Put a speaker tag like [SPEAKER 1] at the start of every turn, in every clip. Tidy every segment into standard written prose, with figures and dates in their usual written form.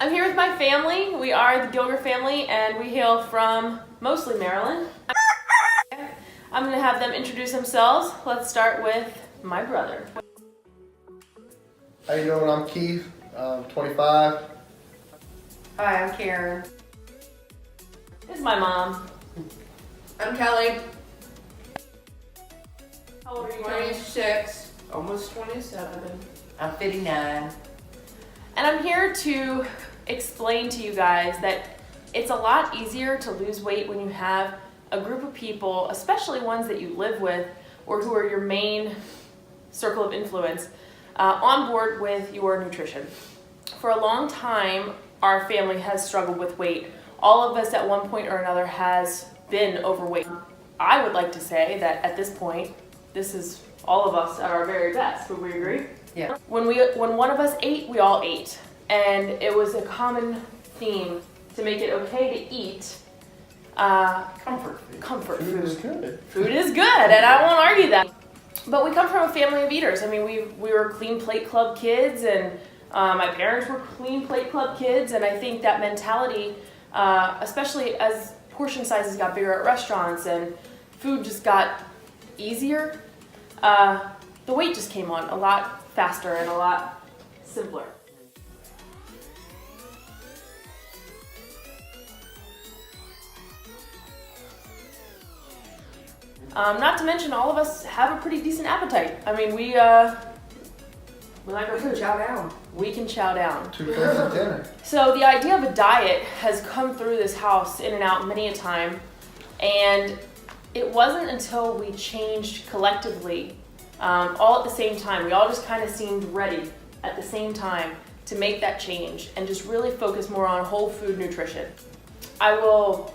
[SPEAKER 1] I'm here with my family. We are the Gilger family and we hail from mostly Maryland. I'm going to have them introduce themselves. Let's start with my brother.
[SPEAKER 2] How you doing? I'm Keith. I'm 25.
[SPEAKER 3] Hi, I'm Karen.
[SPEAKER 1] This is my mom.
[SPEAKER 3] I'm Kelly.
[SPEAKER 1] How old are you?
[SPEAKER 3] 26, almost 27. I'm 59.
[SPEAKER 1] And I'm here to explain to you guys that it's a lot easier to lose weight when you have a group of people, especially ones that you live with or who are your main circle of influence, on board with your nutrition. For a long time, our family has struggled with weight. All of us at one point or another has been overweight. I would like to say that at this point, this is all of us at our very best. Would we agree?
[SPEAKER 3] Yeah.
[SPEAKER 1] When one of us ate, we all ate. And it was a common theme to make it okay to eat
[SPEAKER 3] Comfort food.
[SPEAKER 1] comfort
[SPEAKER 2] Food is
[SPEAKER 1] food.
[SPEAKER 2] good.
[SPEAKER 1] Food is good, and I won't argue that. But we come from a family of eaters. I mean, we were Clean Plate Club kids, and my parents were Clean Plate Club kids, and I think that mentality, especially as portion sizes got bigger at restaurants and food just got easier, the weight just came on a lot faster and a lot simpler. Not to mention, all of us have a pretty decent appetite. I mean, we like our
[SPEAKER 3] We can
[SPEAKER 1] food.
[SPEAKER 3] chow down.
[SPEAKER 1] We can chow down.
[SPEAKER 2] 2 plates of dinner.
[SPEAKER 1] So the idea of a diet has come through this house in and out many a time, and it wasn't until we changed collectively, all at the same time. We all just kind of seemed ready at the same time to make that change and just really focus more on whole food nutrition. I will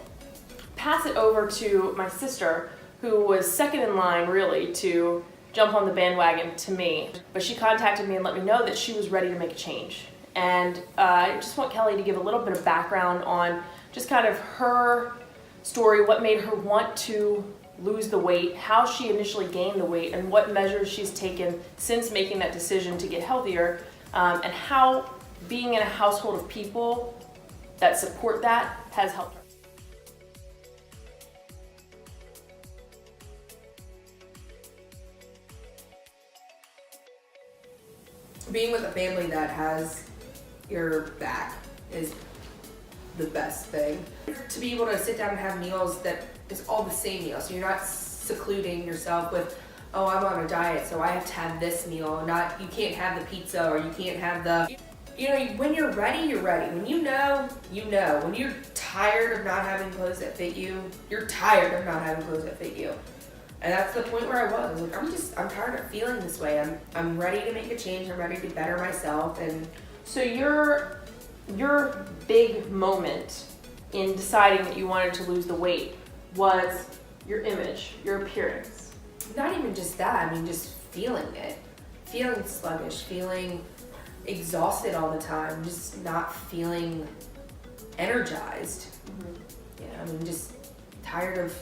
[SPEAKER 1] pass it over to my sister, who was second in line really to jump on the bandwagon to me. But she contacted me and let me know that she was ready to make a change. And I just want Kelly to give a little bit of background on just kind of her story, what made her want to lose the weight, how she initially gained the weight, and what measures she's taken since making that decision to get healthier, and how being in a household of people that support that has helped her.
[SPEAKER 3] Being with a family that has your back is the best thing. To be able to sit down and have meals that is all the same meal, so you're not secluding yourself with, oh, I'm on a diet, so I have to have this meal. Not, you can't have the pizza, or you can't have the, you know, when you're ready, you're ready. When you know, you know. When you're tired of not having clothes that fit you, you're tired of not having clothes that fit you. And that's the point where I was. Like, I'm tired of feeling this way. I'm ready to make a change. I'm ready to better myself. And
[SPEAKER 1] So your big moment in deciding that you wanted to lose the weight was your image, your appearance.
[SPEAKER 3] not even just that, I mean, just feeling it. Feeling sluggish, feeling exhausted all the time, just not feeling energized.
[SPEAKER 1] Mm-hmm.
[SPEAKER 3] Yeah, I mean, just tired of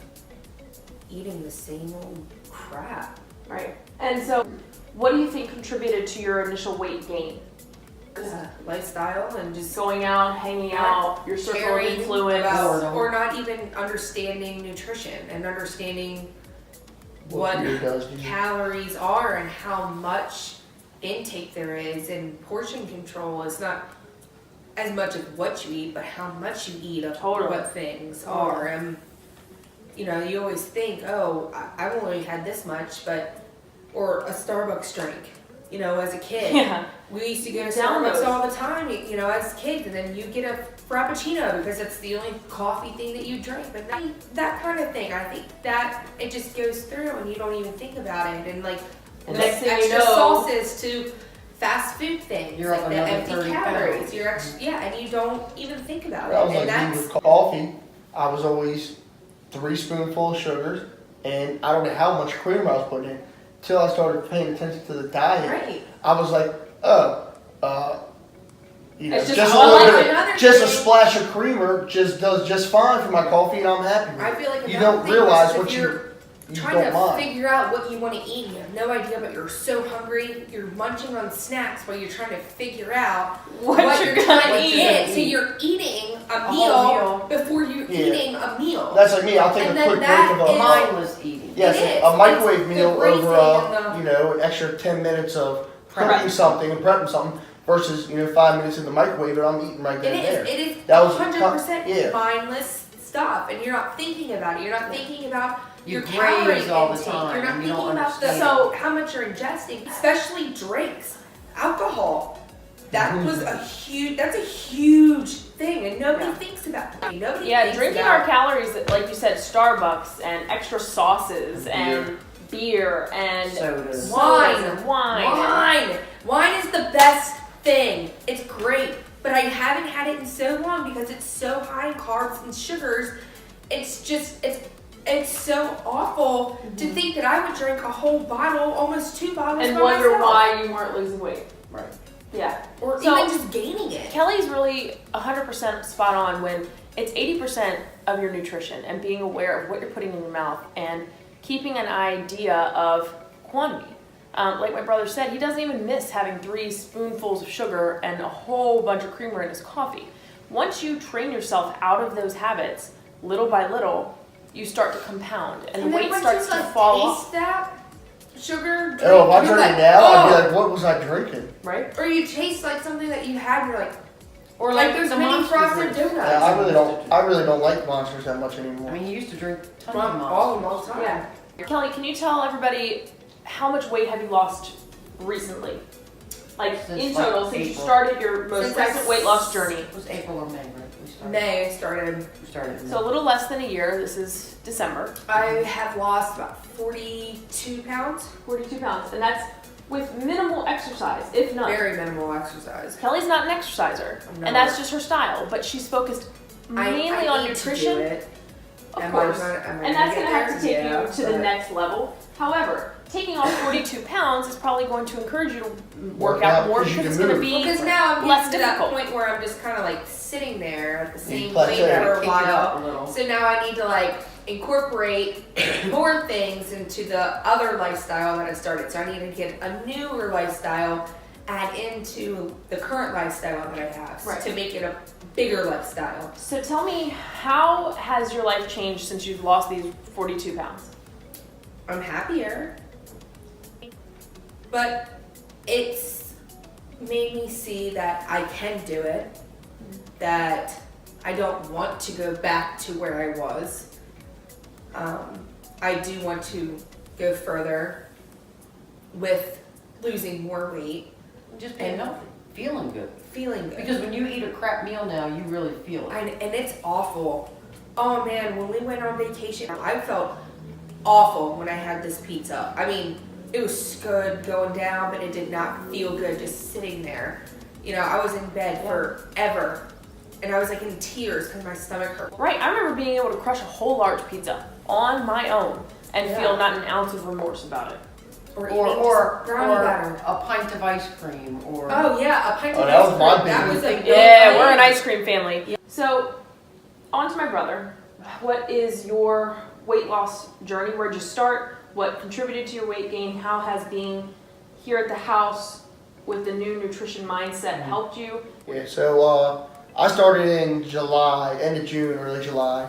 [SPEAKER 3] eating the same old crap.
[SPEAKER 1] Right. And so what do you think contributed to your initial weight gain?
[SPEAKER 3] Lifestyle and just
[SPEAKER 1] Going out, hanging out, your circle of
[SPEAKER 3] caring
[SPEAKER 1] influence.
[SPEAKER 3] about, or not even understanding nutrition and understanding what
[SPEAKER 2] food does to you.
[SPEAKER 3] calories are and how much intake there is, and portion control is not as much of what you eat, but how much you eat of
[SPEAKER 1] Totally.
[SPEAKER 3] what things are. And you know, you always think, oh, I've only had this much, but, or a Starbucks drink. You know, as a kid,
[SPEAKER 1] Yeah.
[SPEAKER 3] we used to go to
[SPEAKER 1] Down
[SPEAKER 3] Starbucks
[SPEAKER 1] those.
[SPEAKER 3] all the time, you know, as kids, and then you get a Frappuccino because it's the only coffee thing that you drink. But that kind of thing, I think that it just goes through and you don't even think about it. And like,
[SPEAKER 1] And
[SPEAKER 3] just
[SPEAKER 1] next thing you
[SPEAKER 3] extra
[SPEAKER 1] know-
[SPEAKER 3] sauces to fast food things,
[SPEAKER 4] You're up
[SPEAKER 3] like the
[SPEAKER 4] another
[SPEAKER 3] empty
[SPEAKER 4] 30
[SPEAKER 3] calories.
[SPEAKER 4] pounds.
[SPEAKER 3] You're actually, yeah, and you don't even think about
[SPEAKER 2] I was
[SPEAKER 3] it. And
[SPEAKER 2] like you
[SPEAKER 3] that's,
[SPEAKER 2] with coffee. I was always 3 spoonfuls of sugars, and I don't know how much cream I was putting in. Till I started paying attention to the diet,
[SPEAKER 3] right.
[SPEAKER 2] I was like, you know,
[SPEAKER 1] It's
[SPEAKER 2] just,
[SPEAKER 1] just
[SPEAKER 2] a
[SPEAKER 1] all
[SPEAKER 2] little
[SPEAKER 1] like
[SPEAKER 2] bit,
[SPEAKER 3] another
[SPEAKER 2] just a
[SPEAKER 3] thing.
[SPEAKER 2] splash of creamer just does just fine for my coffee, and I'm happy with
[SPEAKER 3] I
[SPEAKER 2] it.
[SPEAKER 3] feel like
[SPEAKER 2] You
[SPEAKER 3] another
[SPEAKER 2] don't
[SPEAKER 3] thing
[SPEAKER 2] realize
[SPEAKER 3] is
[SPEAKER 2] what
[SPEAKER 3] if
[SPEAKER 2] you're you
[SPEAKER 3] trying
[SPEAKER 2] don't
[SPEAKER 3] to
[SPEAKER 2] mind.
[SPEAKER 3] figure out what you want to eat. You have no idea, but you're so hungry. You're munching on snacks while you're trying to figure out
[SPEAKER 1] What you're gonna eat.
[SPEAKER 3] So you're eating a
[SPEAKER 1] whole
[SPEAKER 3] meal
[SPEAKER 1] meal.
[SPEAKER 3] before you're eating a meal.
[SPEAKER 2] That's like me. I'll take
[SPEAKER 3] And
[SPEAKER 2] a
[SPEAKER 3] then
[SPEAKER 2] quick break
[SPEAKER 3] that
[SPEAKER 2] of a
[SPEAKER 3] is-
[SPEAKER 4] Mindless eating.
[SPEAKER 2] yes,
[SPEAKER 3] It is.
[SPEAKER 2] a microwave
[SPEAKER 3] It's the
[SPEAKER 2] meal
[SPEAKER 3] greasing
[SPEAKER 2] over
[SPEAKER 3] and the-
[SPEAKER 2] you know, an extra 10 minutes of
[SPEAKER 1] Prep.
[SPEAKER 2] cooking something and prepping something versus 5 minutes in the microwave and I'm eating right then and there.
[SPEAKER 3] It is
[SPEAKER 2] That was
[SPEAKER 3] 100%
[SPEAKER 2] yeah.
[SPEAKER 3] mindless stuff, and you're not thinking about it. You're not thinking about
[SPEAKER 4] You
[SPEAKER 3] your calorie
[SPEAKER 4] graze all the
[SPEAKER 3] intake.
[SPEAKER 4] time,
[SPEAKER 3] You're not
[SPEAKER 4] and you
[SPEAKER 3] thinking
[SPEAKER 4] don't
[SPEAKER 3] about
[SPEAKER 4] understand.
[SPEAKER 3] so how much you're ingesting, especially drinks, alcohol. That was a huge. That's a huge thing, and nobody thinks about that. Nobody.
[SPEAKER 1] Yeah,
[SPEAKER 3] thinks
[SPEAKER 1] drinking
[SPEAKER 3] about
[SPEAKER 1] our calories, like you said, Starbucks and extra sauces and beer and
[SPEAKER 4] Sodas.
[SPEAKER 1] sodas and wine.
[SPEAKER 3] Wine is the best thing. It's great, but I haven't had it in so long because it's so high in carbs and sugars. It's just it's so awful to think that I would drink a whole bottle, almost 2 bottles,
[SPEAKER 1] And
[SPEAKER 3] by
[SPEAKER 1] wonder
[SPEAKER 3] myself.
[SPEAKER 1] why you weren't losing weight.
[SPEAKER 4] Right.
[SPEAKER 1] Yeah.
[SPEAKER 3] or
[SPEAKER 1] So-
[SPEAKER 3] even just gaining it.
[SPEAKER 1] Kelly's really 100% spot on when it's 80% of your nutrition and being aware of what you're putting in your mouth and keeping an idea of quantity. Like my brother said, he doesn't even miss having 3 spoonfuls of sugar and a whole bunch of creamer in his coffee. Once you train yourself out of those habits, little by little, you start to compound and the
[SPEAKER 3] then
[SPEAKER 1] weight
[SPEAKER 3] once
[SPEAKER 1] starts
[SPEAKER 3] you
[SPEAKER 1] to fall
[SPEAKER 3] taste
[SPEAKER 1] off,
[SPEAKER 3] that sugar drink,
[SPEAKER 2] Oh, if I
[SPEAKER 3] you're
[SPEAKER 2] drink
[SPEAKER 3] like,
[SPEAKER 2] it now, I'd be
[SPEAKER 3] "Oh."
[SPEAKER 2] like, what was I drinking?
[SPEAKER 1] right?
[SPEAKER 3] Or you taste like something that you had, you're like,
[SPEAKER 4] Or
[SPEAKER 3] like those
[SPEAKER 4] the
[SPEAKER 3] mini
[SPEAKER 4] Monster
[SPEAKER 3] frosted
[SPEAKER 4] drinks.
[SPEAKER 3] donuts.
[SPEAKER 2] Yeah, I really don't like monsters that much anymore.
[SPEAKER 4] I mean, you used to drink tons
[SPEAKER 3] From
[SPEAKER 4] of
[SPEAKER 3] all
[SPEAKER 4] Monsters.
[SPEAKER 3] the time.
[SPEAKER 1] Yeah. Kelly, can you tell everybody how much weight have you lost recently? Like
[SPEAKER 4] Since,
[SPEAKER 1] in
[SPEAKER 4] like,
[SPEAKER 1] total, since you
[SPEAKER 4] April.
[SPEAKER 1] started your most
[SPEAKER 3] Since I
[SPEAKER 1] recent weight loss journey.
[SPEAKER 4] It was April or May, right? We started.
[SPEAKER 3] May I started.
[SPEAKER 4] We started in
[SPEAKER 1] So a little less than a year. This is December.
[SPEAKER 3] I have lost about 42 pounds.
[SPEAKER 1] 42 pounds. And that's with minimal exercise, if none.
[SPEAKER 3] Very minimal exercise.
[SPEAKER 1] Kelly's not an exerciser.
[SPEAKER 3] No.
[SPEAKER 1] And that's just her style. But she's focused mainly
[SPEAKER 3] I
[SPEAKER 1] on
[SPEAKER 3] need
[SPEAKER 1] nutrition.
[SPEAKER 3] To do it.
[SPEAKER 1] Of
[SPEAKER 3] Am
[SPEAKER 1] course.
[SPEAKER 3] I gonna
[SPEAKER 1] And that's
[SPEAKER 3] get
[SPEAKER 1] going to have
[SPEAKER 3] there?
[SPEAKER 1] to take
[SPEAKER 3] Yeah,
[SPEAKER 1] you to the
[SPEAKER 3] but-
[SPEAKER 1] next level. However, taking off 42 pounds is probably going to encourage you to work
[SPEAKER 2] Work
[SPEAKER 1] out
[SPEAKER 2] out
[SPEAKER 1] more
[SPEAKER 2] because you
[SPEAKER 1] because it's
[SPEAKER 2] can
[SPEAKER 1] going to
[SPEAKER 2] move.
[SPEAKER 1] be
[SPEAKER 3] Because now I'm
[SPEAKER 1] less
[SPEAKER 3] getting to that
[SPEAKER 1] difficult.
[SPEAKER 3] point where I'm just kind of like sitting there at the same
[SPEAKER 2] plateau.
[SPEAKER 3] weight for a
[SPEAKER 4] Kick it up
[SPEAKER 3] while.
[SPEAKER 4] a little.
[SPEAKER 3] So now I need to like incorporate more things into the other lifestyle that I started. So I need to get a newer lifestyle, add into the current lifestyle that I have
[SPEAKER 1] Right.
[SPEAKER 3] to make it a bigger lifestyle.
[SPEAKER 1] So tell me, how has your life changed since you've lost these 42 pounds?
[SPEAKER 3] I'm happier, but it's made me see that I can do it, that I don't want to go back to where I was. I do want to go further with losing more weight,
[SPEAKER 4] Just being healthy, feeling good.
[SPEAKER 3] feeling good.
[SPEAKER 4] Because when you eat a crap meal now, you really feel it.
[SPEAKER 3] And it's awful. Oh man, when we went on vacation, I felt awful when I had this pizza. I mean, it was good going down, but it did not feel good just sitting there. You know, I was in bed forever, and I was like in tears because my stomach hurt.
[SPEAKER 1] Right, I remember being able to crush a whole large pizza on my own and
[SPEAKER 3] Yeah.
[SPEAKER 1] feel not an ounce of remorse about it.
[SPEAKER 3] Or
[SPEAKER 4] Or
[SPEAKER 3] eating
[SPEAKER 4] or,
[SPEAKER 3] brownie
[SPEAKER 4] or
[SPEAKER 3] batter.
[SPEAKER 4] a pint of ice cream or
[SPEAKER 3] Oh yeah, a pint of
[SPEAKER 2] Oh, that
[SPEAKER 3] ice
[SPEAKER 2] was my
[SPEAKER 3] cream. That
[SPEAKER 2] big
[SPEAKER 3] was a big
[SPEAKER 1] Yeah,
[SPEAKER 3] thing.
[SPEAKER 1] we're an ice cream family. So, on to my brother. What is your weight loss journey? Where'd you start? What contributed to your weight gain? How has being here at the house with the new nutrition mindset helped you?
[SPEAKER 2] Yeah, so I started in July, end of June, early July.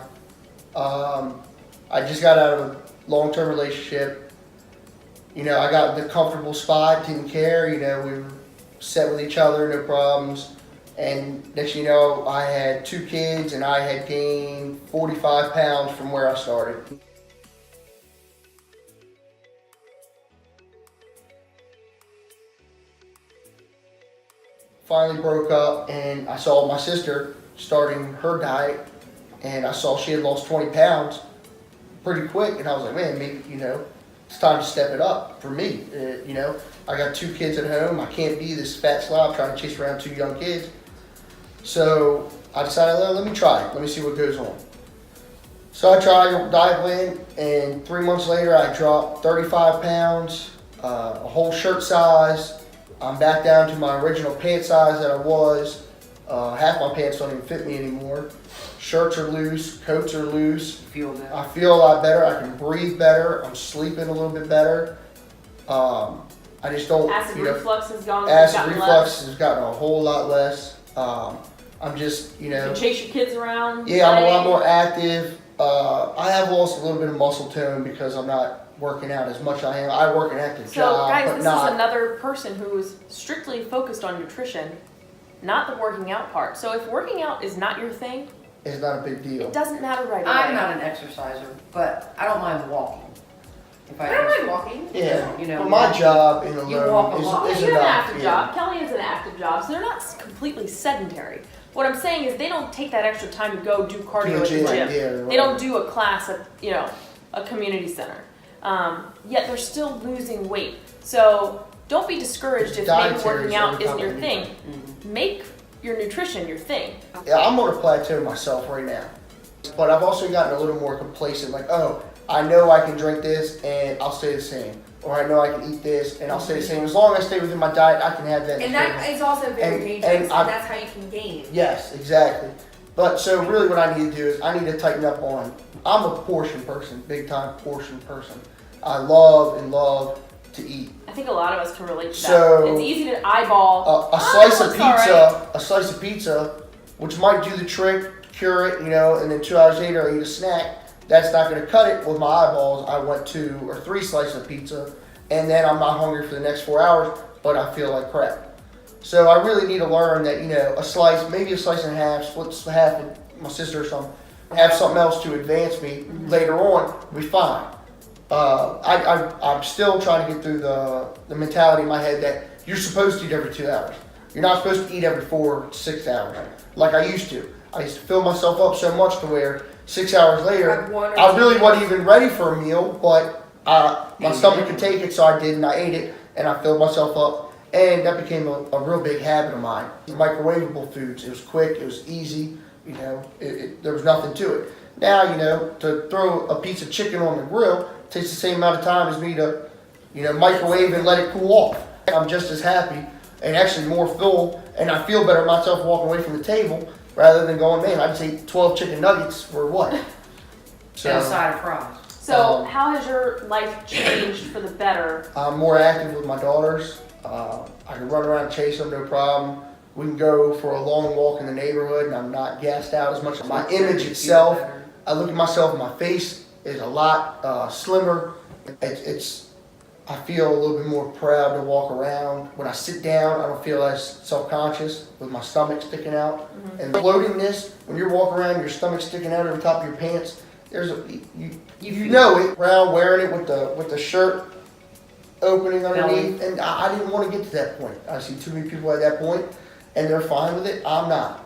[SPEAKER 2] I just got out of a long-term relationship. You know, I got in the comfortable spot, didn't care. You know, we were set with each other, no problems. And next thing you know, I had 2 kids and I had gained 45 pounds from where I started. Finally broke up and I saw my sister starting her diet and I saw she had lost 20 pounds pretty quick and I was like, man, maybe, you know, it's time to step it up for me. You know, I got 2 kids at home. I can't be this fat slob trying to chase around 2 young kids. So I decided, let me try it. Let me see what goes on. So I tried a diet plan and 3 months later I dropped 35 pounds, a whole shirt size. I'm back down to my original pant size that I was. Half my pants don't even fit me anymore. Shirts are loose, coats are loose.
[SPEAKER 4] Feel that.
[SPEAKER 2] I feel a lot better. I can breathe better. I'm sleeping a little bit better. I just don't.
[SPEAKER 1] Acid reflux has gone.
[SPEAKER 2] Acid reflux has gotten a whole lot less. I'm just,
[SPEAKER 1] You can chase your kids around.
[SPEAKER 2] Yeah, I'm a lot more active. I have lost a little bit of muscle tone because I'm not working out as much as I am. I work an active job,
[SPEAKER 1] guys,
[SPEAKER 2] but
[SPEAKER 1] this
[SPEAKER 2] not.
[SPEAKER 1] is another person who is strictly focused on nutrition, not the working out part. So if working out is not your thing,
[SPEAKER 2] It's not a big deal.
[SPEAKER 1] it doesn't matter right away.
[SPEAKER 4] I'm not an exerciser, but I don't mind walking. If
[SPEAKER 3] I don't mind walking.
[SPEAKER 2] Yeah,
[SPEAKER 4] You know,
[SPEAKER 2] but my job in
[SPEAKER 4] you walk a
[SPEAKER 2] alone
[SPEAKER 4] lot.
[SPEAKER 2] is
[SPEAKER 1] You have an
[SPEAKER 2] enough.
[SPEAKER 1] active
[SPEAKER 2] yeah.
[SPEAKER 1] job. Kelly has an active job, so they're not completely sedentary. What I'm saying is they don't take that extra time to go do cardio at the gym.
[SPEAKER 2] Yeah, right.
[SPEAKER 1] They don't do a class at a community center. Yet they're still losing weight. So don't be discouraged if maybe
[SPEAKER 2] Dietary
[SPEAKER 1] working
[SPEAKER 2] is
[SPEAKER 1] out
[SPEAKER 2] every
[SPEAKER 1] isn't
[SPEAKER 2] time
[SPEAKER 1] your
[SPEAKER 2] I
[SPEAKER 1] thing.
[SPEAKER 4] Mhm.
[SPEAKER 1] Make your nutrition your thing.
[SPEAKER 2] Yeah, I'm on a plateau myself right now. But I've also gotten a little more complacent, like, oh, I know I can drink this and I'll stay the same. Or I know I can eat this and I'll stay the same. As long as I stay within my diet, I can have that.
[SPEAKER 3] And that is also very
[SPEAKER 2] And-
[SPEAKER 3] dangerous,
[SPEAKER 2] and
[SPEAKER 3] and that's how you can gain.
[SPEAKER 2] Yes, exactly. But so really what I need to do is I need to tighten up on, I'm a portion person, big time portion person. I love to eat.
[SPEAKER 1] I think a lot of us can relate to
[SPEAKER 2] So-
[SPEAKER 1] that. It's easy to eyeball.
[SPEAKER 2] A slice of
[SPEAKER 1] it's all
[SPEAKER 2] pizza, a slice of pizza, which might do the trick, cure it, and then 2 hours later I eat a snack. That's not going to cut it with my eyeballs. I want 2 or 3 slices of pizza, and then I'm not hungry for the next 4 hours, but I feel like crap. So I really need to learn that, a slice, maybe a slice and a half, split half with my sister or something, have something else to advance me later on, we'll be fine. I'm still trying to get through the mentality in my head that you're supposed to eat every 2 hours. You're not supposed to eat every 4 to 6 hours like I used to. I used to fill myself up so much to where 6 hours later, I really wasn't even ready for a meal, but my stomach could take it, so I did, and I ate it, and I filled myself up, and that became a real big habit of mine. Microwavable foods, it was quick, it was easy, there was nothing to it. Now, to throw a piece of chicken on the grill takes the same amount of time as me to, microwave and let it cool off. I'm just as happy, and actually more full, and I feel better myself walking away from the table, rather than going, man, I just ate 12 chicken nuggets for what?
[SPEAKER 4] And a side of fries.
[SPEAKER 1] So how has your life changed for the better?
[SPEAKER 2] I'm more active with my daughters. I can run around and chase them, no problem. We can go for a long walk in the neighborhood and I'm not gassed out as much. My image itself, I look at myself and my face is a lot slimmer. I feel a little bit more proud to walk around. When I sit down, I don't feel as self-conscious with my stomach sticking out.
[SPEAKER 1] Mm-hmm.
[SPEAKER 2] And bloatingness, when you're walking around, your stomach sticking out over the top of your pants, you know it. Around wearing it with the shirt opening underneath, and I didn't want to get to that point. I see too many people at that point, and they're fine with it. I'm not.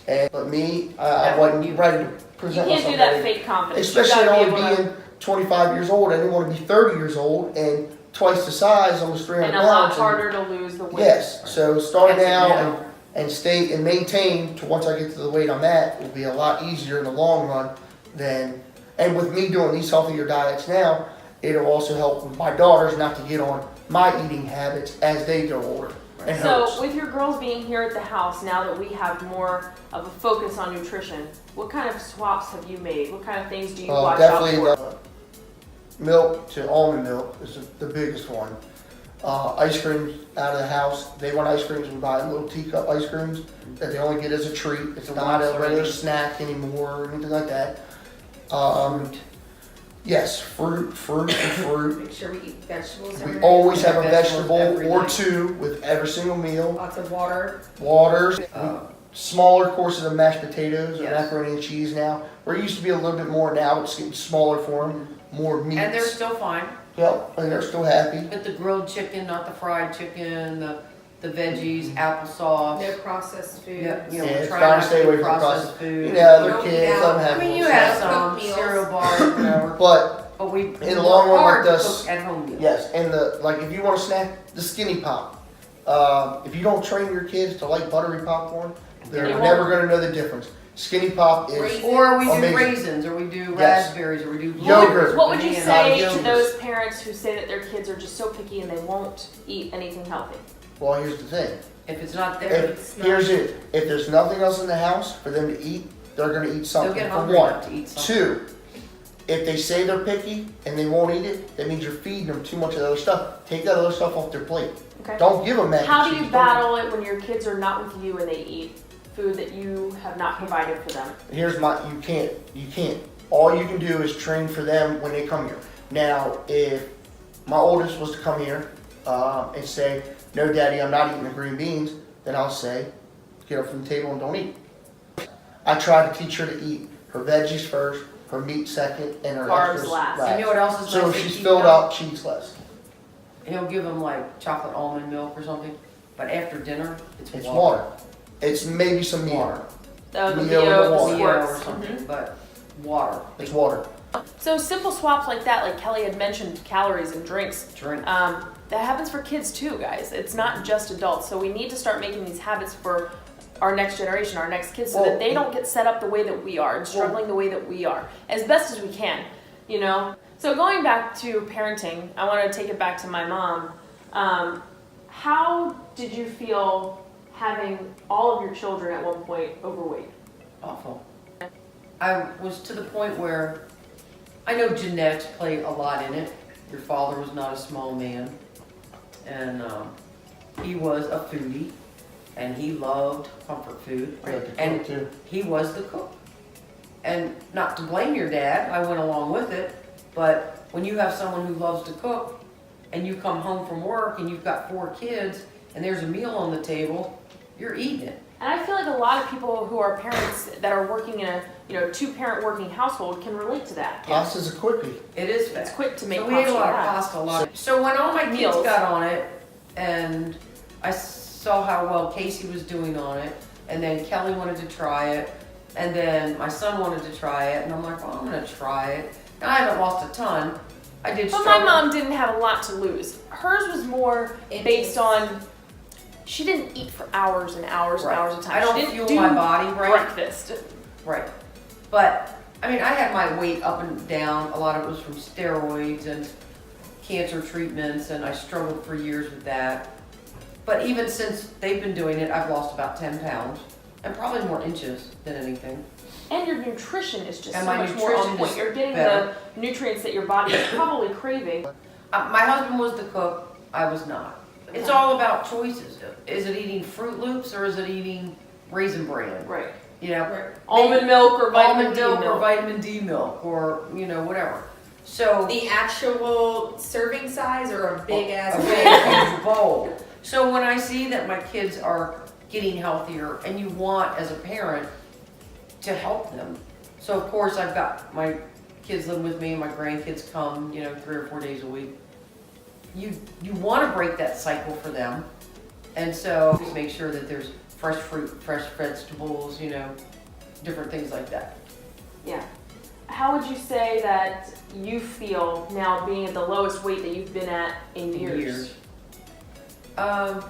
[SPEAKER 2] But me, I wasn't ready to
[SPEAKER 1] You
[SPEAKER 2] present
[SPEAKER 1] can't
[SPEAKER 2] myself.
[SPEAKER 1] do that
[SPEAKER 2] ready.
[SPEAKER 1] fake confidence.
[SPEAKER 2] Especially
[SPEAKER 1] You gotta
[SPEAKER 2] only
[SPEAKER 1] be able to-
[SPEAKER 2] being 25 years old. I didn't want to be 30 years old and twice the size, almost 300
[SPEAKER 1] and a
[SPEAKER 2] pounds.
[SPEAKER 1] lot
[SPEAKER 2] and-
[SPEAKER 1] harder to lose the weight.
[SPEAKER 2] Yes. So starting
[SPEAKER 4] That's it,
[SPEAKER 2] now and stay and maintain to once I get to the weight I'm at will be a lot easier in the long run than. And with me doing these healthier diets now, it'll also help with my daughters not to get on my eating habits as they grow older. And
[SPEAKER 1] So
[SPEAKER 2] hopes.
[SPEAKER 1] with your girls being here at the house, now that we have more of a focus on nutrition, what kind of swaps have you made? What kind of things do you watch out
[SPEAKER 2] Definitely
[SPEAKER 1] for?
[SPEAKER 2] milk to almond milk is the biggest one. Ice creams out of the house. They want ice creams. We buy little teacup ice creams that they only get as a treat. It's not a regular snack anymore or anything like that. Yes, fruit.
[SPEAKER 3] Make sure we eat vegetables.
[SPEAKER 2] We
[SPEAKER 3] every day.
[SPEAKER 2] always have a
[SPEAKER 4] Vegetables
[SPEAKER 2] vegetable
[SPEAKER 4] every
[SPEAKER 2] or
[SPEAKER 4] day.
[SPEAKER 2] 2 with every single meal.
[SPEAKER 3] Lots of water.
[SPEAKER 2] Waters, smaller courses of mashed potatoes or
[SPEAKER 4] Yes.
[SPEAKER 2] macaroni and cheese now. Where it used to be a little bit more, now it's getting smaller for them, more meats.
[SPEAKER 4] And they're still fine.
[SPEAKER 2] Yep, and they're still happy.
[SPEAKER 4] But the grilled chicken, not the fried chicken, the veggies, applesauce.
[SPEAKER 3] No processed food.
[SPEAKER 4] Yeah,
[SPEAKER 2] Yeah,
[SPEAKER 4] we
[SPEAKER 2] it's
[SPEAKER 4] try
[SPEAKER 2] trying
[SPEAKER 4] not
[SPEAKER 2] to stay away from
[SPEAKER 4] processed
[SPEAKER 2] processed
[SPEAKER 4] food.
[SPEAKER 2] Other
[SPEAKER 3] Don't
[SPEAKER 2] kids,
[SPEAKER 3] eat
[SPEAKER 2] let
[SPEAKER 3] out.
[SPEAKER 2] them have
[SPEAKER 4] I mean,
[SPEAKER 2] little
[SPEAKER 4] you have
[SPEAKER 2] snacks.
[SPEAKER 4] some
[SPEAKER 3] Meals.
[SPEAKER 4] cereal bars, whatever.
[SPEAKER 2] But
[SPEAKER 4] we
[SPEAKER 2] in the long run,
[SPEAKER 4] hard
[SPEAKER 2] like
[SPEAKER 4] to
[SPEAKER 2] this-
[SPEAKER 4] cook at home meals.
[SPEAKER 2] yes, and if you want to snack, the skinny pop. If you don't train your kids to like buttery popcorn, they're
[SPEAKER 1] They won't.
[SPEAKER 2] never going to know the difference. Skinny pop is
[SPEAKER 3] Raisins.
[SPEAKER 4] Or we do
[SPEAKER 2] Amazing.
[SPEAKER 4] raisins, or we do
[SPEAKER 2] Yes.
[SPEAKER 4] raspberries, or we do
[SPEAKER 2] Yogurt.
[SPEAKER 1] What would you
[SPEAKER 4] banana,
[SPEAKER 1] say to
[SPEAKER 2] yogurt.
[SPEAKER 1] those parents who say that their kids are just so picky and they won't eat anything healthy?
[SPEAKER 2] well. Here's the thing:
[SPEAKER 4] If it's not there,
[SPEAKER 2] If, here's it, if there's nothing else in the house for them to eat, they're gonna eat
[SPEAKER 4] they'll
[SPEAKER 2] something,
[SPEAKER 4] get
[SPEAKER 2] for
[SPEAKER 4] hungry
[SPEAKER 2] one.
[SPEAKER 4] enough to eat something.
[SPEAKER 2] Two, if they say they're picky and they won't eat it, that means you're feeding them too much of the other stuff. Take that other stuff off their plate.
[SPEAKER 1] Okay.
[SPEAKER 2] Don't give them mac and
[SPEAKER 1] How do
[SPEAKER 2] cheese.
[SPEAKER 1] you
[SPEAKER 2] Don't-
[SPEAKER 1] battle it when your kids are not with you and they eat food that you have not provided for them?
[SPEAKER 2] Here's my, you can't. All you can do is train for them when they come here. Now, if my oldest was to come here and say, no daddy, I'm not eating the green beans, then I'll say, get up from the table and don't eat. I try to teach her to eat her veggies first, her meat second, and her
[SPEAKER 1] Carbs
[SPEAKER 2] extras
[SPEAKER 1] last.
[SPEAKER 4] You know what else is
[SPEAKER 2] So
[SPEAKER 4] nice
[SPEAKER 2] if
[SPEAKER 4] to
[SPEAKER 2] she's
[SPEAKER 4] keep
[SPEAKER 2] filled
[SPEAKER 4] up?
[SPEAKER 2] up, she eats less.
[SPEAKER 4] He'll give them like chocolate almond milk or something, but after dinner,
[SPEAKER 2] It's water. It's maybe some meat.
[SPEAKER 4] Water.
[SPEAKER 1] The
[SPEAKER 2] Neo and
[SPEAKER 1] Neo,
[SPEAKER 2] the
[SPEAKER 1] the
[SPEAKER 2] water.
[SPEAKER 4] Neo or
[SPEAKER 1] squirts.
[SPEAKER 4] something,
[SPEAKER 1] Mhm.
[SPEAKER 4] but water.
[SPEAKER 2] It's water.
[SPEAKER 1] So simple swaps like that, like Kelly had mentioned, calories and drinks.
[SPEAKER 4] Drink.
[SPEAKER 1] That happens for kids too, guys. It's not just adults. So we need to start making these habits for our next generation, our next kids, so
[SPEAKER 2] Well,
[SPEAKER 1] that they don't get set up the way that we are and struggling the way that we are, as best as we can, you know? So going back to parenting, I want to take it back to my mom. How did you feel having all of your children at one point overweight?
[SPEAKER 4] Awful. I was to the point where I know genetics play a lot in it. Your father was not a small man, and he was a foodie, and he loved comfort food,
[SPEAKER 2] I like to
[SPEAKER 4] and
[SPEAKER 2] cook too.
[SPEAKER 4] he was the cook. And not to blame your dad, I went along with it, but when you have someone who loves to cook, and you come home from work and you've got 4 kids, and there's a meal on the table, you're eating it.
[SPEAKER 1] And I feel like a lot of people who are parents that are working in a 2-parent working household can relate to that.
[SPEAKER 2] Pasta's a quickie.
[SPEAKER 4] It is
[SPEAKER 1] It's
[SPEAKER 4] fast.
[SPEAKER 1] quick to make
[SPEAKER 4] So we ate a lot of
[SPEAKER 1] yeah.
[SPEAKER 4] pasta, a lot. So when all my kids
[SPEAKER 1] Meals.
[SPEAKER 4] got on it, and I saw how well Casey was doing on it, and then Kelly wanted to try it, and then my son wanted to try it, and I'm like, well, I'm gonna try it. Now I haven't lost a ton. I did
[SPEAKER 1] But my
[SPEAKER 4] struggle.
[SPEAKER 1] mom didn't have a lot to lose. Hers was more based on she didn't eat for hours and hours and
[SPEAKER 4] Right.
[SPEAKER 1] hours of time.
[SPEAKER 4] I don't
[SPEAKER 1] she didn't
[SPEAKER 4] fuel
[SPEAKER 1] do
[SPEAKER 4] my body right.
[SPEAKER 1] breakfast.
[SPEAKER 4] Right. But, I mean, I had my weight up and down. A lot of it was from steroids and cancer treatments, and I struggled for years with that. But even since they've been doing it, I've lost about 10 pounds, and probably more inches than anything.
[SPEAKER 1] And your nutrition is just
[SPEAKER 4] And
[SPEAKER 1] so
[SPEAKER 4] my
[SPEAKER 1] much more on
[SPEAKER 4] nutrition
[SPEAKER 1] point.
[SPEAKER 4] is
[SPEAKER 1] You're getting
[SPEAKER 4] better.
[SPEAKER 1] the nutrients that your body is probably craving.
[SPEAKER 4] My husband was the cook, I was not. It's all about choices. Is it eating Fruit Loops or is it eating Raisin Bran?
[SPEAKER 1] Right.
[SPEAKER 4] You know,
[SPEAKER 1] Almond milk or vitamin
[SPEAKER 4] almond
[SPEAKER 1] D
[SPEAKER 4] milk or
[SPEAKER 1] milk.
[SPEAKER 4] vitamin D milk or, whatever. So
[SPEAKER 3] The actual serving size or a big ass
[SPEAKER 4] a
[SPEAKER 3] bowl?
[SPEAKER 4] big huge bowl. So when I see that my kids are getting healthier, and you want as a parent to help them. So of course I've got my kids live with me, my grandkids come, 3 or 4 days a week. You want to break that cycle for them, and so just make sure that there's fresh fruit, fresh vegetables, different things like that.
[SPEAKER 1] Yeah. How would you say that you feel now being at the lowest weight that you've been at in years?
[SPEAKER 4] I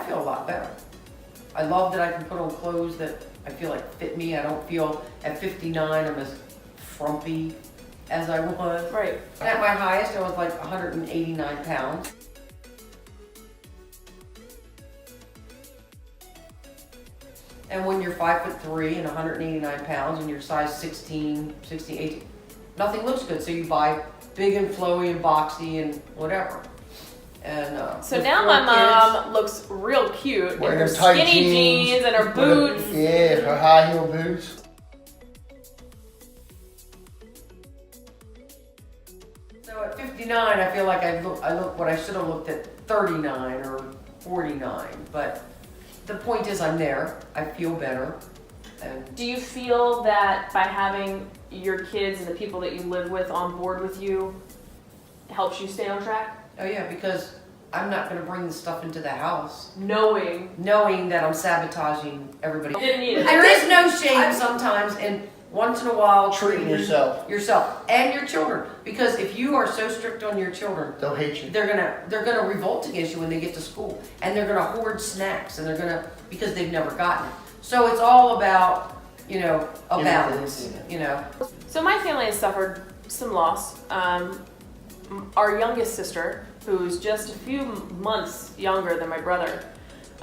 [SPEAKER 4] feel a lot better. I love that I can put on clothes that I feel like fit me. I don't feel at 59 I'm as frumpy as I was.
[SPEAKER 1] Right.
[SPEAKER 4] At my highest, I was like 189 pounds. And when you're 5'3" and 189 pounds and you're size 16, 18, nothing looks good. So you buy big and flowy and boxy and whatever. And
[SPEAKER 1] So
[SPEAKER 4] with
[SPEAKER 1] now
[SPEAKER 4] 4
[SPEAKER 1] my
[SPEAKER 4] kids-
[SPEAKER 1] mom looks real cute in
[SPEAKER 2] Wearing
[SPEAKER 1] her
[SPEAKER 2] her tight
[SPEAKER 1] skinny
[SPEAKER 2] jeans,
[SPEAKER 1] jeans and her
[SPEAKER 2] with her-
[SPEAKER 1] boots.
[SPEAKER 2] Yeah, her high heel boots.
[SPEAKER 4] So at 59, I feel like I look what I should have looked at 39 or 49. But the point is, I'm there. I feel better. And
[SPEAKER 1] Do you feel that by having your kids and the people that you live with on board with you helps you stay on track?
[SPEAKER 4] oh yeah, because I'm not going to bring this stuff into the house,
[SPEAKER 1] Knowing
[SPEAKER 4] knowing that I'm sabotaging everybody.
[SPEAKER 1] you didn't need it.
[SPEAKER 4] There is no shame sometimes, and once in a while
[SPEAKER 2] Treating yourself.
[SPEAKER 4] and your children. Because if you are so strict on your children,
[SPEAKER 2] They'll hate you.
[SPEAKER 4] they're gonna revolt against you when they get to school, and they're gonna hoard snacks, and because they've never gotten it. So it's all about a balance.
[SPEAKER 1] So my family has suffered some loss. Our youngest sister, who's just a few months younger than my brother,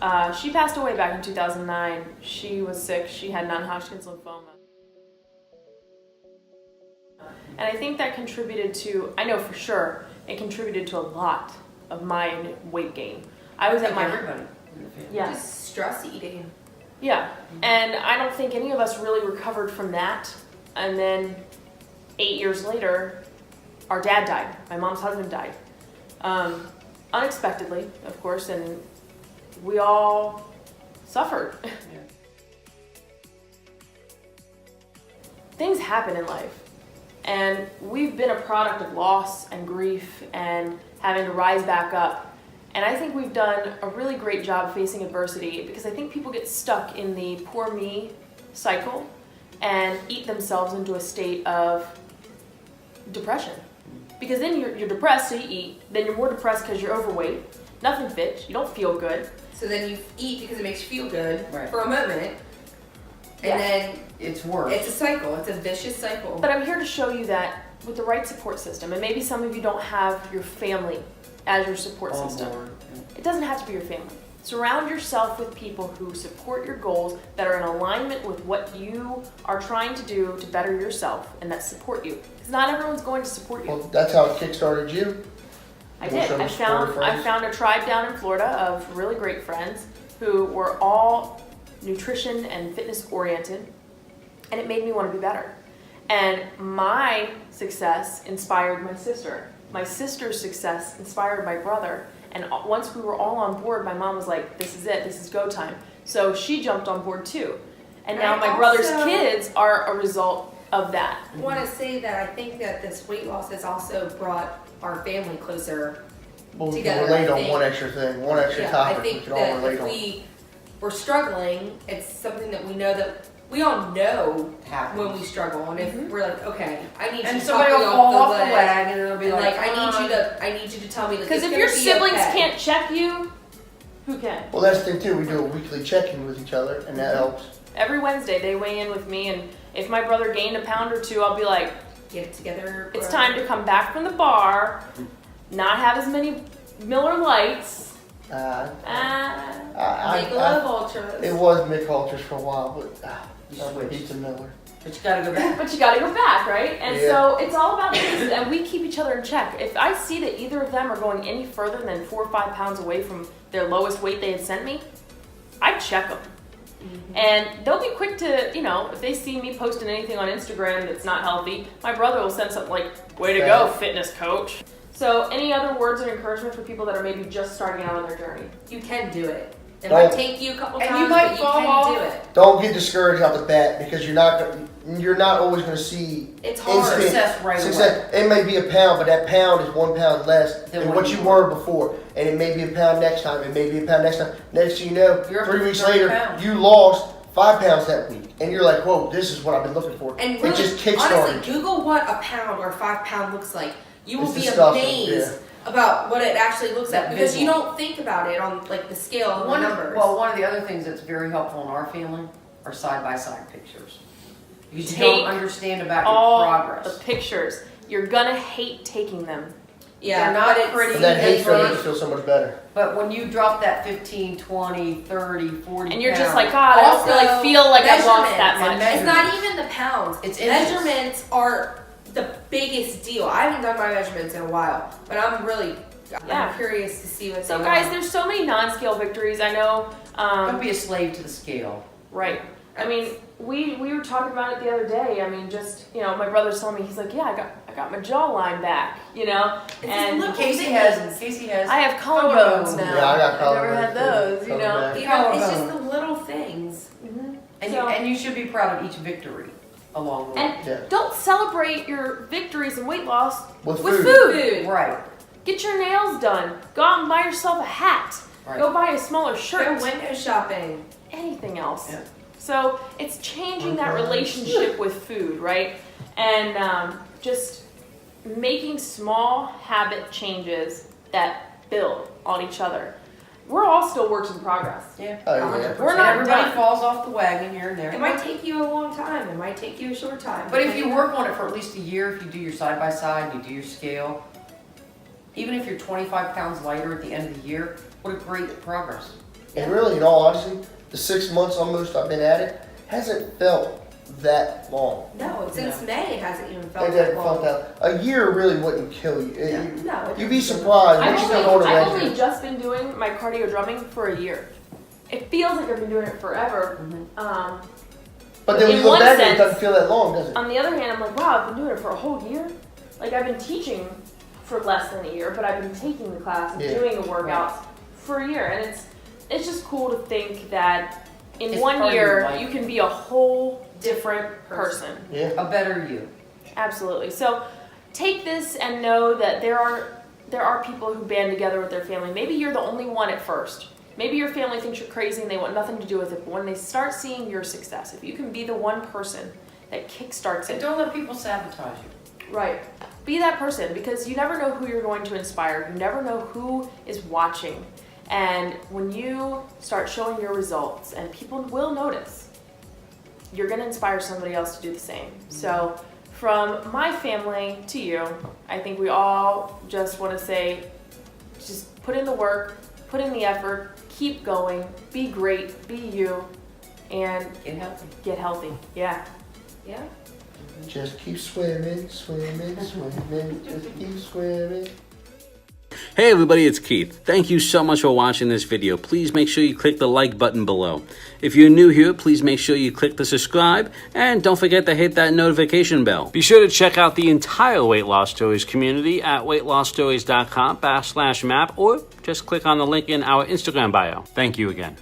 [SPEAKER 1] She passed away back in 2009. She was sick. She had non-Hodgkin's lymphoma. And I think that contributed to, I know for sure, it contributed to a lot of my weight gain. I was at my...
[SPEAKER 4] Everybody.
[SPEAKER 1] Yeah.
[SPEAKER 3] Just stress eating.
[SPEAKER 1] Yeah. And I don't think any of us really recovered from that. And then 8 years later, our dad died. My mom's husband died. Unexpectedly, of course, and we all suffered.
[SPEAKER 4] Yeah.
[SPEAKER 1] Things happen in life. And we've been a product of loss and grief and having to rise back up. And I think we've done a really great job facing adversity, because I think people get stuck in the poor me cycle and eat themselves into a state of depression. Because then you're depressed, so you eat. Then you're more depressed because you're overweight. Nothing fits. You don't feel good.
[SPEAKER 3] So then you eat because it makes you feel good
[SPEAKER 4] Right.
[SPEAKER 3] for a moment.
[SPEAKER 1] Yeah.
[SPEAKER 3] And then
[SPEAKER 4] It's worse.
[SPEAKER 3] it's a cycle. It's a vicious cycle.
[SPEAKER 1] But I'm here to show you that with the right support system, and maybe some of you don't have your family as your support
[SPEAKER 4] On
[SPEAKER 1] system.
[SPEAKER 4] board.
[SPEAKER 1] It doesn't have to be your family. Surround yourself with people who support your goals, that are in alignment with what you are trying to do to better yourself, and that support you. Because not everyone's going to support you.
[SPEAKER 2] Well, that's how it kickstarted you.
[SPEAKER 1] I
[SPEAKER 2] We'll
[SPEAKER 1] did.
[SPEAKER 2] show
[SPEAKER 1] I
[SPEAKER 2] the supportive
[SPEAKER 1] found
[SPEAKER 2] friends.
[SPEAKER 1] a tribe down in Florida of really great friends who were all nutrition and fitness oriented, and it made me want to be better. And my success inspired my sister. My sister's success inspired my brother. And once we were all on board, my mom was like, "This is it. This is go time." So she jumped on board too. And now
[SPEAKER 3] I
[SPEAKER 1] my brother's
[SPEAKER 3] also-
[SPEAKER 1] kids are a result of that.
[SPEAKER 3] I want to say that I think that this weight loss has also brought our family closer.
[SPEAKER 2] Well, we
[SPEAKER 3] Together,
[SPEAKER 2] can relate
[SPEAKER 3] I
[SPEAKER 2] on
[SPEAKER 3] think.
[SPEAKER 2] one extra thing, one extra
[SPEAKER 3] Yeah, I
[SPEAKER 2] topic we
[SPEAKER 3] think
[SPEAKER 2] can all
[SPEAKER 3] that
[SPEAKER 2] relate
[SPEAKER 3] if
[SPEAKER 2] on.
[SPEAKER 3] we were struggling, it's something that we know that we all know
[SPEAKER 4] Happens.
[SPEAKER 3] when we struggle, and if we're like, okay, I need you
[SPEAKER 4] And
[SPEAKER 3] to
[SPEAKER 4] somebody
[SPEAKER 3] talk
[SPEAKER 4] will
[SPEAKER 3] me
[SPEAKER 4] fall
[SPEAKER 3] off
[SPEAKER 4] off
[SPEAKER 3] the
[SPEAKER 4] the
[SPEAKER 3] ledge,
[SPEAKER 4] wagon and they'll be
[SPEAKER 3] and
[SPEAKER 4] like,
[SPEAKER 3] I need you to tell me that
[SPEAKER 1] Because
[SPEAKER 3] it's
[SPEAKER 1] if your
[SPEAKER 3] gonna be
[SPEAKER 1] siblings
[SPEAKER 3] okay.
[SPEAKER 1] can't check you, who can?
[SPEAKER 2] Well, that's the thing too, we do a weekly check-in with each other, and that helps.
[SPEAKER 1] Every Wednesday they weigh in with me, and if my brother gained a pound or two, I'll be like,
[SPEAKER 3] Get it together.
[SPEAKER 1] it's time to come back from the bar, not have as many Miller Lights.
[SPEAKER 3] Make love ultras.
[SPEAKER 2] It was Mick Ultras for a while, but
[SPEAKER 4] You
[SPEAKER 2] I'm a
[SPEAKER 4] switched.
[SPEAKER 2] pizza Miller.
[SPEAKER 4] But you gotta go back.
[SPEAKER 1] But you gotta go back, right? And
[SPEAKER 2] Yeah.
[SPEAKER 1] so it's all about this, and we keep each other in check. If I see that either of them are going any further than 4 or 5 pounds away from their lowest weight they had sent me, I check them. And they'll be quick to, if they see me posting anything on Instagram that's not healthy, my brother will send something like, "Way to go, fitness coach." So any other words of encouragement for people that are maybe just starting out on their journey?
[SPEAKER 3] You can do it. It
[SPEAKER 2] Don't-
[SPEAKER 3] might take you a couple
[SPEAKER 4] And
[SPEAKER 3] times,
[SPEAKER 4] you might
[SPEAKER 3] but you
[SPEAKER 4] fall
[SPEAKER 3] can
[SPEAKER 4] off.
[SPEAKER 3] do it.
[SPEAKER 2] Don't get discouraged out the bat, because you're not always going to see
[SPEAKER 3] It's hard.
[SPEAKER 2] instant
[SPEAKER 4] Success right
[SPEAKER 2] success. It may be a pound, but that pound is 1 pound less
[SPEAKER 4] Than
[SPEAKER 2] than
[SPEAKER 4] what
[SPEAKER 2] what
[SPEAKER 4] you
[SPEAKER 2] you were before, and it may be a pound next time. It may be a pound next time. Next thing you know,
[SPEAKER 4] You're up
[SPEAKER 2] 3
[SPEAKER 4] to
[SPEAKER 2] weeks
[SPEAKER 4] 30
[SPEAKER 2] later,
[SPEAKER 4] pounds.
[SPEAKER 2] you lost 5 pounds that week, and you're like, "Whoa, this is what I've been looking for."
[SPEAKER 3] And
[SPEAKER 2] it
[SPEAKER 3] really,
[SPEAKER 2] just kickstarted.
[SPEAKER 3] honestly, Google what a pound or 5 pound looks like. You will
[SPEAKER 2] It's
[SPEAKER 3] be
[SPEAKER 2] disgusting,
[SPEAKER 3] amazed about what it actually looks
[SPEAKER 4] That
[SPEAKER 3] like, because you
[SPEAKER 4] visual.
[SPEAKER 3] don't think about it on like the scale and the
[SPEAKER 4] One
[SPEAKER 3] numbers.
[SPEAKER 4] one of the other things that's very helpful in our family are side-by-side pictures. Because you
[SPEAKER 1] Take
[SPEAKER 4] don't understand about your
[SPEAKER 1] All
[SPEAKER 4] progress.
[SPEAKER 1] the pictures. You're gonna hate taking them.
[SPEAKER 3] yeah,
[SPEAKER 4] they're not
[SPEAKER 3] but it's,
[SPEAKER 4] pretty.
[SPEAKER 2] And that hate's going to make
[SPEAKER 4] Right.
[SPEAKER 2] you feel so much better.
[SPEAKER 4] But when you drop that 15, 20, 30, 40
[SPEAKER 1] And you're just
[SPEAKER 4] pounds,
[SPEAKER 1] like, God, I don't
[SPEAKER 3] Also,
[SPEAKER 1] really feel like I've lost that
[SPEAKER 3] measurements.
[SPEAKER 1] much.
[SPEAKER 3] It's not even the pounds.
[SPEAKER 4] It's inches.
[SPEAKER 3] Measurements are the biggest deal. I haven't done my measurements in a while, but I'm
[SPEAKER 1] Yeah.
[SPEAKER 3] curious to see what
[SPEAKER 1] So
[SPEAKER 3] they
[SPEAKER 1] guys,
[SPEAKER 3] are.
[SPEAKER 1] there's so many non-scale victories. I know.
[SPEAKER 4] don't be a slave to the scale.
[SPEAKER 1] Right. I mean, we were talking about it the other day. I mean, just my brother's telling me, he's like, yeah, I got my jawline back,
[SPEAKER 3] It's
[SPEAKER 1] and
[SPEAKER 3] little
[SPEAKER 4] Casey
[SPEAKER 3] things.
[SPEAKER 4] has.
[SPEAKER 1] I have collarbones
[SPEAKER 4] Collarbones.
[SPEAKER 1] now.
[SPEAKER 2] Yeah, I got
[SPEAKER 1] I never
[SPEAKER 2] collarbones
[SPEAKER 1] had those,
[SPEAKER 2] too.
[SPEAKER 1] you know.
[SPEAKER 2] Collarbones.
[SPEAKER 3] You know, it's just
[SPEAKER 4] Collarbone.
[SPEAKER 3] the little things.
[SPEAKER 4] And,
[SPEAKER 1] So-
[SPEAKER 4] you should be proud of each victory along the way.
[SPEAKER 1] And
[SPEAKER 2] Yeah.
[SPEAKER 1] don't celebrate your victories and weight loss
[SPEAKER 2] With
[SPEAKER 1] with
[SPEAKER 2] food.
[SPEAKER 1] food.
[SPEAKER 4] Right.
[SPEAKER 1] Get your nails done. Go out and buy yourself a hat.
[SPEAKER 4] Right.
[SPEAKER 1] Go buy a smaller
[SPEAKER 3] Go
[SPEAKER 1] shirt.
[SPEAKER 3] window shopping.
[SPEAKER 1] Anything else.
[SPEAKER 4] Yeah.
[SPEAKER 1] So it's changing that
[SPEAKER 2] Okay.
[SPEAKER 1] relationship with food, right? And just making small habit changes that build on each other. We're all still works in progress.
[SPEAKER 4] Yeah.
[SPEAKER 2] Oh, yeah.
[SPEAKER 3] 100%.
[SPEAKER 1] We're not
[SPEAKER 4] Everybody
[SPEAKER 1] done.
[SPEAKER 4] falls off the wagon here and there.
[SPEAKER 3] It might take you a long time. It might take you a short time.
[SPEAKER 4] But if you work on it for at least a year, if you do your side-by-side, you do your scale, even if you're 25 pounds lighter at the end of the year, what a great progress.
[SPEAKER 2] And really, in all honesty, the 6 months almost I've been at it hasn't felt that long.
[SPEAKER 3] No, since
[SPEAKER 4] No.
[SPEAKER 3] May it hasn't even
[SPEAKER 2] It
[SPEAKER 3] felt
[SPEAKER 2] hasn't
[SPEAKER 3] that
[SPEAKER 2] felt
[SPEAKER 3] long.
[SPEAKER 2] that. A year really wouldn't kill you.
[SPEAKER 4] Yeah.
[SPEAKER 3] No,
[SPEAKER 2] You'd be surprised
[SPEAKER 1] I've
[SPEAKER 2] once you
[SPEAKER 1] only,
[SPEAKER 2] go on a
[SPEAKER 1] I've only
[SPEAKER 2] regular.
[SPEAKER 1] just been doing my cardio drumming for a year. It feels like I've been doing it forever.
[SPEAKER 2] But then when
[SPEAKER 1] in
[SPEAKER 2] you look
[SPEAKER 1] one
[SPEAKER 2] back, it
[SPEAKER 1] sense-
[SPEAKER 2] doesn't feel that long, does it?
[SPEAKER 1] On the other hand, I'm like, wow, I've been doing it for a whole year. Like I've been teaching for less than a year, but I've been taking the class and
[SPEAKER 2] Yeah.
[SPEAKER 1] doing the workouts for a year, and it's just cool to think that in
[SPEAKER 4] It's
[SPEAKER 1] one
[SPEAKER 4] part of your
[SPEAKER 1] year
[SPEAKER 4] life.
[SPEAKER 1] you can be a whole different person.
[SPEAKER 2] Yeah.
[SPEAKER 4] A better you.
[SPEAKER 1] Absolutely. So take this and know that there are people who band together with their family. Maybe you're the only one at first. Maybe your family thinks you're crazy and they want nothing to do with it. But when they start seeing your success, if you can be the one person that kickstarts
[SPEAKER 4] And
[SPEAKER 1] it,
[SPEAKER 4] don't let people sabotage you.
[SPEAKER 1] right? Be that person, because you never know who you're going to inspire. You never know who is watching. And when you start showing your results, and people will notice, you're going to inspire somebody else to do the same. So from my family to you, I think we all just want to say, just put in the work, put in the effort, keep going, be great, be you, and
[SPEAKER 4] Get healthy.
[SPEAKER 1] get healthy. Yeah.
[SPEAKER 3] Yeah.
[SPEAKER 2] Just keep swimming, swimming, swimming. Just keep swimming.
[SPEAKER 5] Hey everybody, it's Keith. Thank you so much for watching this video. Please make sure you click the like button below. If you're new here, please make sure you click the subscribe and don't forget to hit that notification bell. Be sure to check out the entire Weight Loss Stories community at weightloststories.com/map or just click on the link in our Instagram bio. Thank you again.